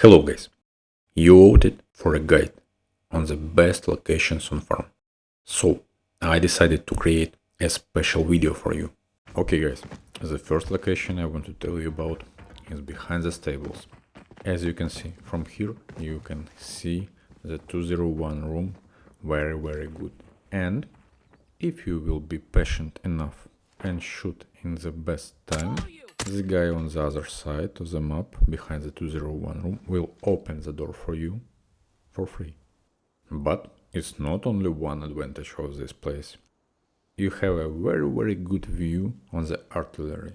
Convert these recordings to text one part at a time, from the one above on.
Hello guys, you voted for a guide on the best locations on farm. So I decided to create a special video for you. Okay guys, the first location I want to tell you about is behind the stables. As you can see from here, you can see the 201 room very good. And if you will be patient enough and shoot in the best time, the guy on the other side of the map behind the 201 room will open the door for you for free. But it's not only one advantage of this place. You have a very good view on the artillery.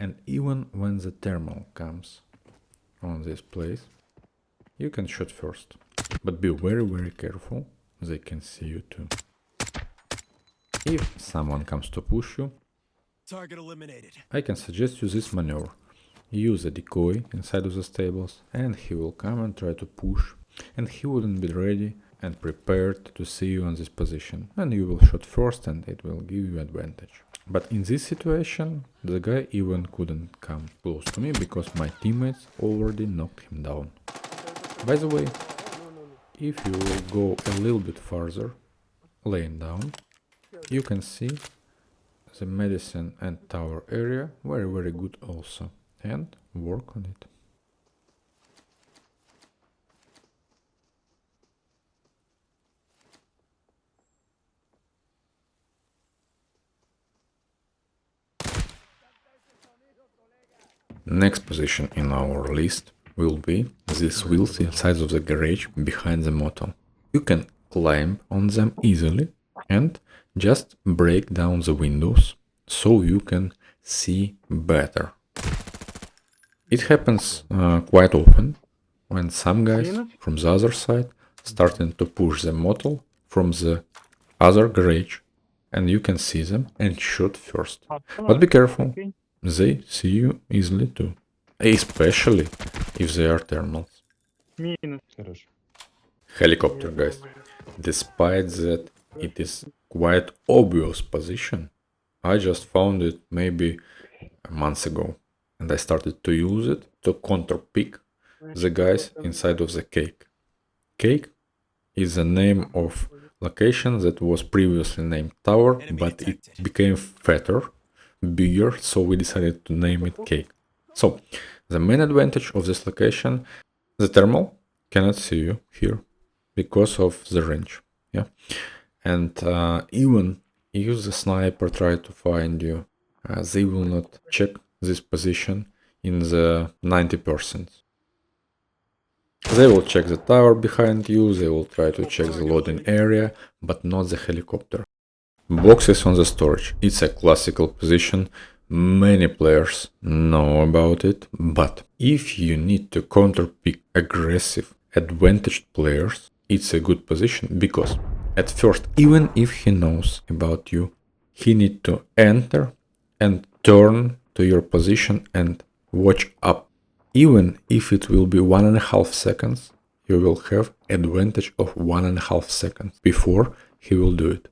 And even when the thermal comes on this place, you can shoot first. But be very careful, they can see you too. If someone comes to push you, Target eliminated. I can suggest you this maneuver. Use a decoy inside of the stables and he will come and try to push, and he wouldn't be ready and prepared to see you on this position, and you will shoot first and it will give you advantage. But in this situation, the guy even couldn't come close to me because my teammates already knocked him down. By the way, if you will go a little bit farther, laying down, you can see the medicine and tower area very good also, and work on it. Next position in our list will be these wheels inside of the garage behind the motel. You can climb on them easily and just break down the windows so you can see better. It happens quite often when some guys from the other side starting to push the motel from the other garage, and you can see them and shoot first. But be careful, they see you easily too, especially if they are thermals. Helicopter guys, despite that it is quite obvious position, I just found it maybe a month ago, and I started to use it to counter-pick the guys inside of the cake. Cake is the name of location that was previously named tower, but it became fatter, bigger, so we decided to name it cake. So the main advantage of this location, the thermal cannot see you here because of the range, yeah. And even if the sniper try to find you, they will not check this position in the 90%. They will check the tower behind you, they will try to check the loading area, but not the helicopter. Boxes on the storage, it's a classical position, many players know about it, but if you need to counter-pick aggressive, advantaged players, it's a good position, because at first, even if he knows about you, he need to enter and turn to your position and watch up. Even if it will be 1.5 seconds, you will have advantage of 1.5 seconds before he will do it.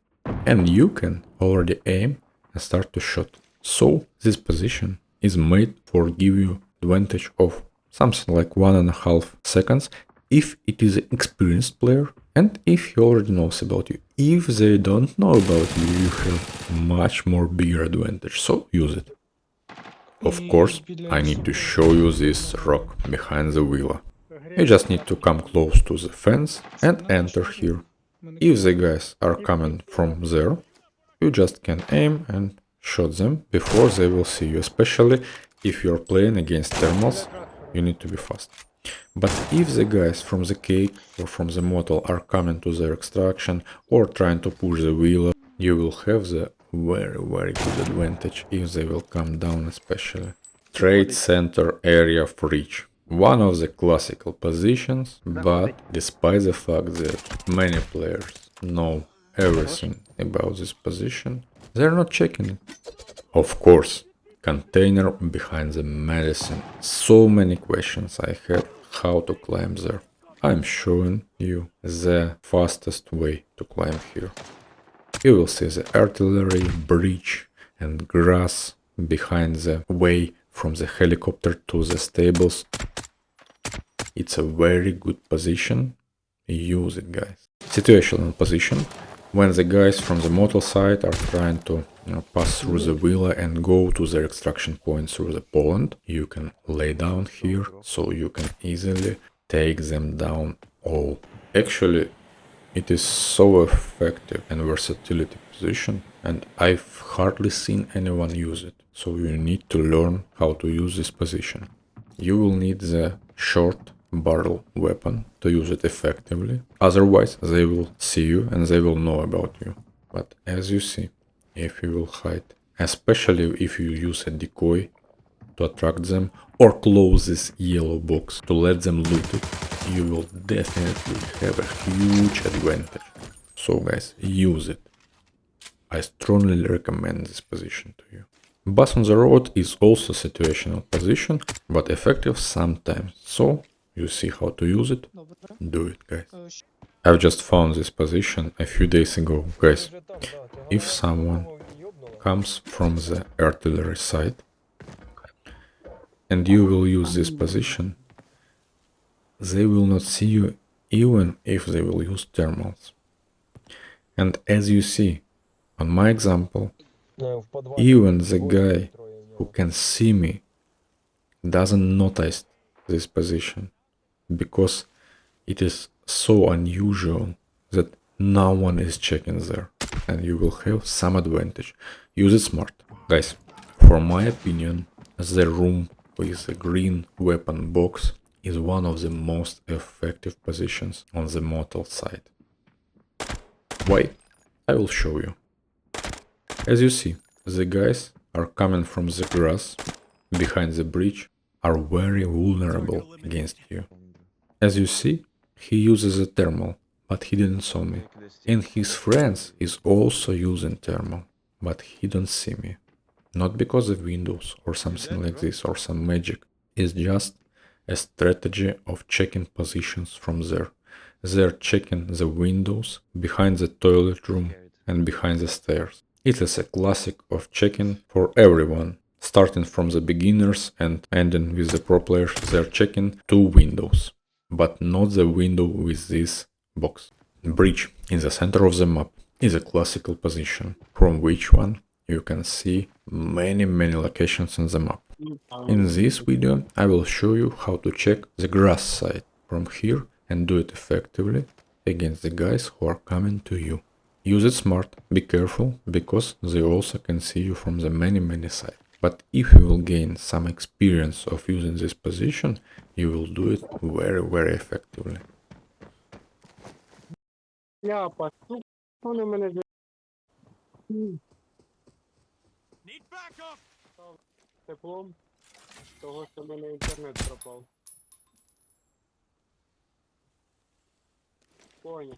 And you can already aim and start to shoot. So this position is made for give you advantage of something like 1.5 seconds if it is an experienced player and if he already knows about you. If they don't know about you, you have much more bigger advantage, so use it. Of course, I need to show you this rock behind the villa. You just need to come close to the fence and enter here. If the guys are coming from there, you just can aim and shoot them before they will see you, especially if you're playing against thermals, you need to be fast. But if the guys from the cake or from the motel are coming to their extraction or trying to push the villa, you will have the very good advantage if they will come down, especially. Trade center area for each. One of the classical positions, but despite the fact that many players know everything about this position, they're not checking it. Of course, container behind the medicine. So many questions I had how to climb there. I'm showing you the fastest way to climb here. You will see the artillery, bridge and grass behind the way from the helicopter to the stables. It's a very good position. Use it, guys. Situational position. When the guys from the Motel side are trying to pass through the villa and go to their extraction point through the pond, you can lay down here so you can easily take them down all. Actually, it is so effective and versatility position, and I've hardly seen anyone use it. So you need to learn how to use this position. You will need the short barrel weapon to use it effectively. Otherwise, they will see you and they will know about you. But as you see, if you will hide, especially if you use a decoy to attract them or close this yellow box to let them loot it, you will definitely have a huge advantage. So guys, use it. I strongly recommend this position to you. Bus on the road is also situational position, but effective sometimes. So you see how to use it. Do it, guys. I've just found this position a few days ago, guys. If someone comes from the artillery side and you will use this position, they will not see you even if they will use thermals. And as you see, on my example, even the guy who can see me doesn't notice this position because it is so unusual that no one is checking there and you will have some advantage. Use it smart. Guys, for my opinion, the room with the green weapon box is one of the most effective positions on the Motel side. Why? I will show you. As you see, the guys are coming from the grass behind the bridge, are very vulnerable against you. As you see, he uses a thermal, but he didn't saw me. And his friends is also using thermal, but he don't see me. Not because of windows or something like this or some magic. It's just a strategy of checking positions from there. They're checking the windows behind the toilet room and behind the stairs. It is a classic of checking for everyone. Starting from the beginners and ending with the pro players, they're checking two windows, but not the window with this box. Bridge in the center of the map is a classical position, from which one you can see many locations on the map. In this video I will show you how to check the grass side from here and do it effectively against the guys who are coming to you. Use it smart, be careful, because they also can see you from the many sides. But if you will gain some experience of using this position, you will do it very effectively. Need backup. Теплом того, що в мене інтернет пропав. Понял.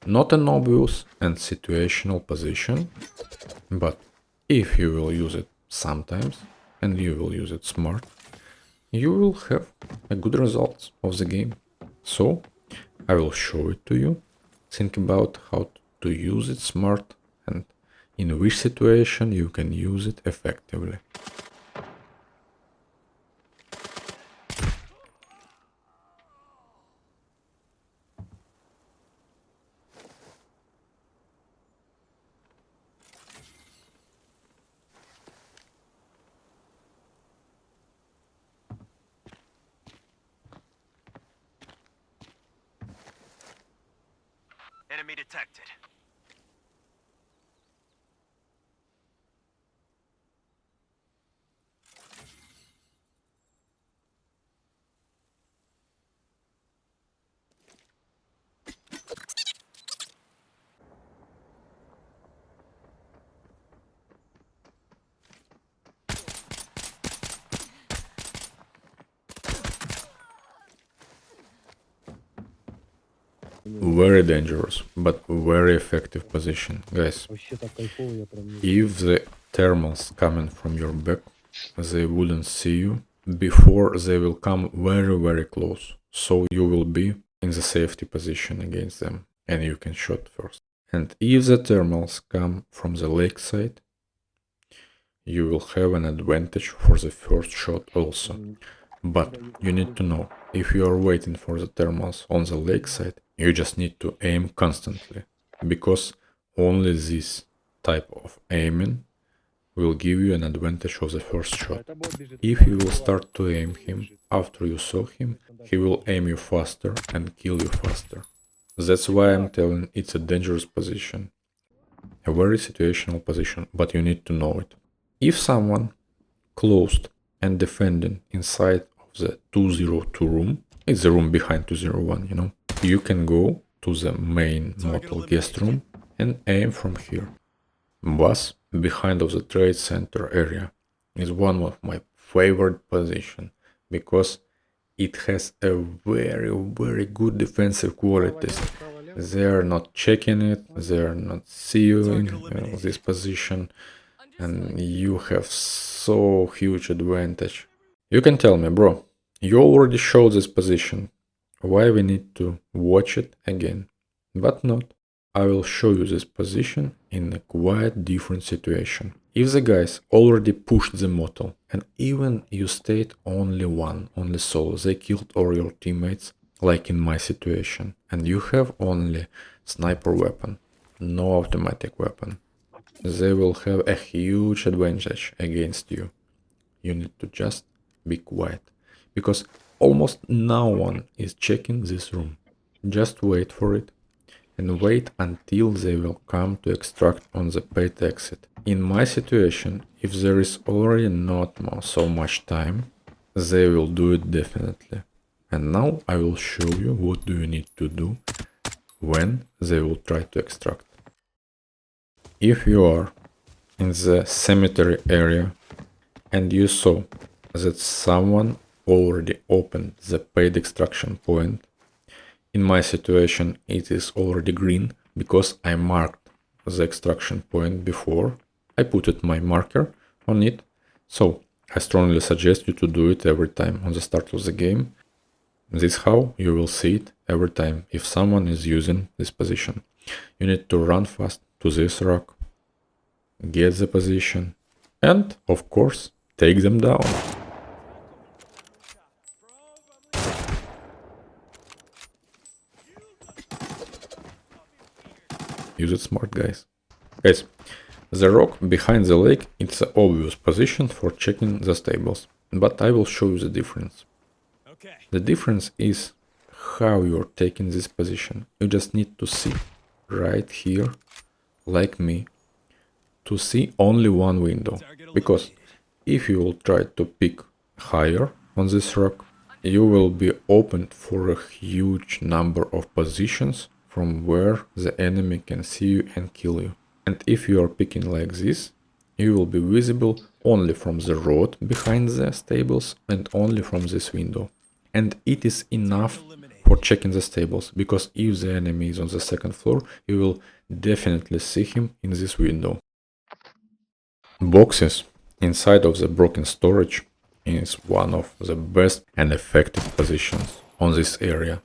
Not an obvious and situational position, but if you will use it sometimes and you will use it smart, you will have a good result of the game. So I will show it to you. Think about how to use it smart and in which situation you can use it effectively. Enemy detected. Very dangerous, but very effective position. Guys, Вообще так кайфово, я прям не if the thermals coming from your back, they wouldn't see you before they will come very close. So you will be in the safety position against them, and you can shoot first. And if the thermals come from the lake side, you will have an advantage for the first shot also. But you need to know, if you are waiting for the thermals on the lake side, you just need to aim constantly, because only this type of aiming will give you an advantage of the first shot. If you will start to aim him after you saw him, he will aim you faster and kill you faster. That's why I'm telling it's a dangerous position. A very situational position, but you need to know it. If someone closed and defending inside of the 202 room, it's the room behind 201, you know, you can go to the main Motel guest room and aim from here. Bus behind of the trade center area is one of my favorite position because it has a very good defensive qualities. They are not checking it, they are not seeing this position, and you have so huge advantage. You can tell me, bro, you already showed this position, why we need to watch it again? But not. I will show you this position in a quite different situation. If the guys already pushed the Motel, and even you stayed only solo, they killed all your teammates, like in my situation, and you have only sniper weapon, no automatic weapon, they will have a huge advantage against you. You need to just be quiet, because almost no one is checking this room. Just wait for it, and wait until they will come to extract on the paid exit. In my situation, if there is already not so much time, they will do it definitely. And now I will show you what do you need to do when they will try to extract. If you are in the cemetery area and you saw that someone already opened the paid extraction point, in my situation it is already green because I marked the extraction point before. I put my marker on it, so I strongly suggest you to do it every time on the start of the game. This is how you will see it every time if someone is using this position. You need to run fast to this rock, get the position, and of course take them down. Use it smart, guys. Guys, the rock behind the lake, it's an obvious position for checking the stables, but I will show you the difference. Okay. The difference is how you're taking this position. You just need to see right here, like me, to see only one window, because if you will try to pick higher on this rock, you will be opened for a huge number of positions from where the enemy can see you and kill you. And if you are picking like this, you will be visible only from the road behind the stables and only from this window. And it is enough for checking the stables, because if the enemy is on the second floor, you will definitely see him in this window. Boxes inside of the broken storage is one of the best and effective positions on this area.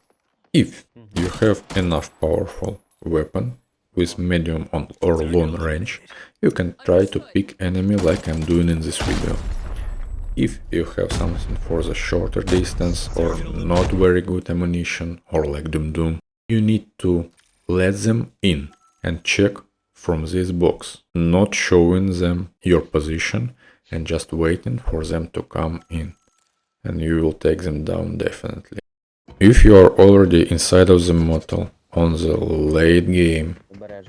If you have enough powerful weapon with medium or long range, you can try to pick enemy like I'm doing in this video. If you have something for the shorter distance or not very good ammunition or like Doom, you need to let them in and check from this box, not showing them your position and just waiting for them to come in, and you will take them down definitely. If you are already inside of the motel on the late game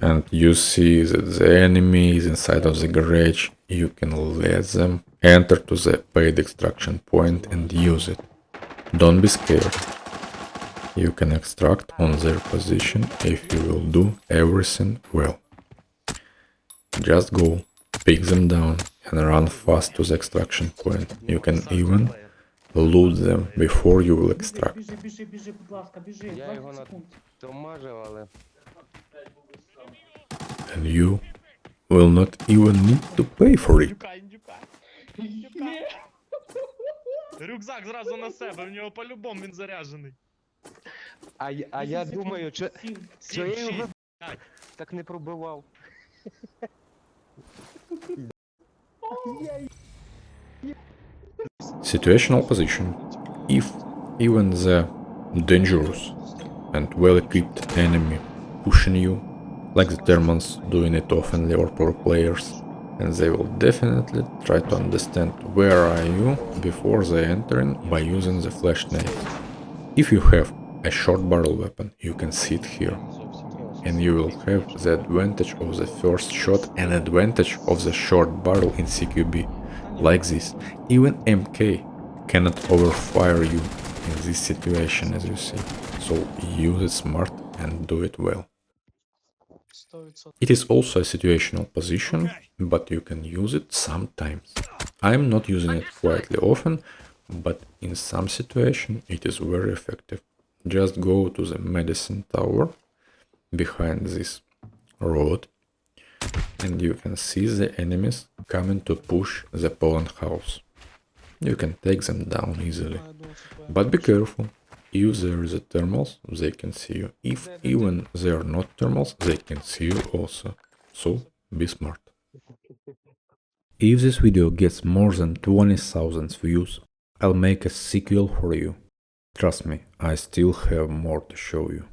and you see that the enemy is inside of the garage, you can let them enter to the paid extraction point and use it. Don't be scared. You can extract on their position if you will do everything well. Just go, pick them down and run fast to the extraction point. You can even loot them before you will extract. Біжи, будь ласка, біжи, Я 20 його секунд. надамажив, але And you will not even need to pay for it. Рюкзак зразу на себе, в нього по-любому він заряджений. А я думаю, що 7, я його 6, 5. так не пробивав. Situational position. If even the dangerous and well-equipped enemy pushing you, like the Thermals doing it oftenly or pro players, and they will definitely try to understand where are you before they entering by using the flash nades. If you have a short barrel weapon, you can sit here, and you will have the advantage of the first shot and advantage of the short barrel in CQB. Like this, even MK cannot overfire you in this situation, as you see, so use it smart and do it well. It is also a situational position, Okay. but you can use it sometimes. I'm not using it quietly often, but in some situation it is very effective. Just go to the medicine tower behind this road, and you can see the enemies coming to push the Poland house. You can take them down easily. But be careful. If there is a thermals, they can see you. If even they are not thermals, they can see you also. So be smart. If this video gets more than 20,000 views, I'll make a sequel for you. Trust me, I still have more to show you.